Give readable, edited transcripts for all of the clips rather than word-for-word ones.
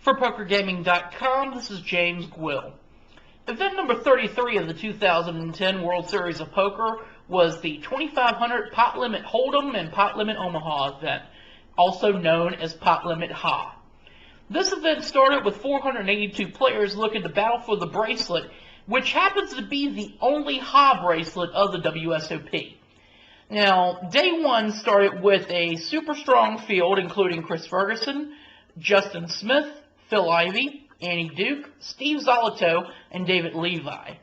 For PokerGaming.com, this is James Gwill. Event number 33 of the 2010 World Series of Poker was the 2500 Pot Limit Holdem and Pot Limit Omaha event, also known as Pot Limit Ha. This event started with 482 players looking to battle for the bracelet, which happens to be the only Ha bracelet of the WSOP. Now, day one started with a super strong field including Chris Ferguson, Justin Smith, Phil Ivey, Annie Duke, Steve Zoloto, and David Levi.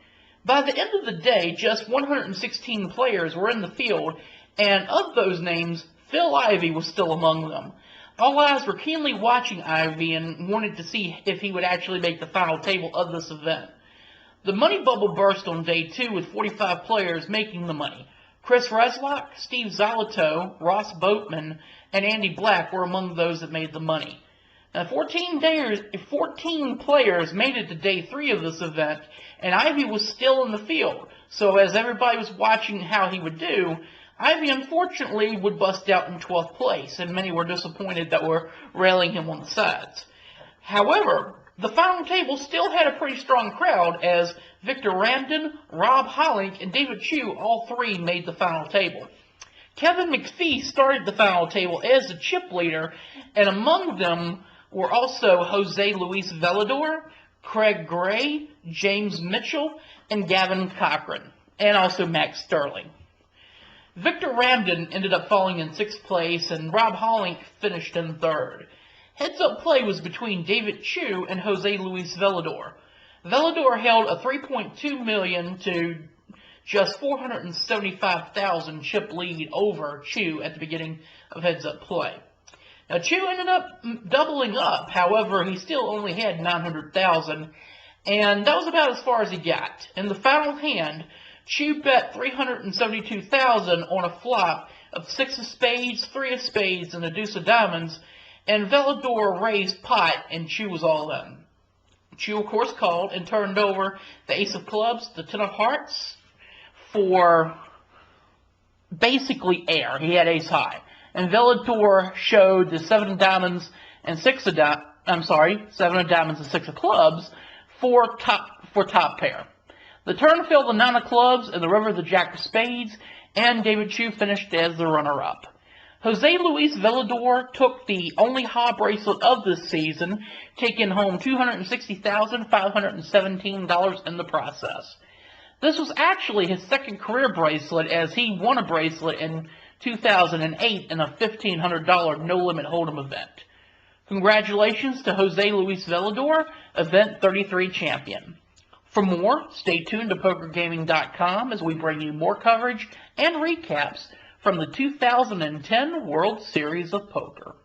By the end of the day, just 116 players were in the field, and of those names, Phil Ivey was still among them. All eyes were keenly watching Ivey and wanted to see if he would actually make the final table of this event. The money bubble burst on day two with 45 players making the money. Chris Reslock, Steve Zoloto, Ross Boatman, and Andy Black were among those that made the money. Now, 14 players made it to day three of this event, and Ivey was still in the field. So as everybody was watching how he would do, Ivey unfortunately would bust out in 12th place, and many were disappointed that were railing him on the sides. However, the final table still had a pretty strong crowd, as Victor Ramden, Rob Hollink, and David Chu, all three, made the final table. Kevin McPhee started the final table as the chip leader, and among them were also Jose Luis Velador, Craig Gray, James Mitchell, and Gavin Cochran, and also Max Sterling. Victor Ramden ended up falling in 6th place, and Rob Hollink finished in 3rd. Heads-up play was between David Chu and Jose Luis Velador. Velador held a $3.2 million to just $475,000 chip lead over Chu at the beginning of heads-up play. Now, Chu ended up doubling up. However, he still only had $900,000, and that was about as far as he got. In the final hand, Chu bet $372,000 on a flop of 6 of spades, 3 of spades, and a deuce of diamonds, and Velador raised pot, and Chu was all in. Chu, of course, called and turned over the ace of clubs, the 10 of hearts, for basically air. He had ace high. And Velador showed the 7 of diamonds and 6 of 7 of diamonds and 6 of clubs for top pair. The turn filled the 9 of clubs and the river the jack of spades, and David Chu finished as the runner-up. Jose Luis Velador took the only Ha bracelet of this season, taking home $260,517 in the process. This was actually his second career bracelet, as he won a bracelet in 2008 in a $1,500 no-limit Holdem event. Congratulations to Jose Luis Velador, Event 33 champion. For more, stay tuned to PokerGaming.com as we bring you more coverage and recaps from the 2010 World Series of Poker.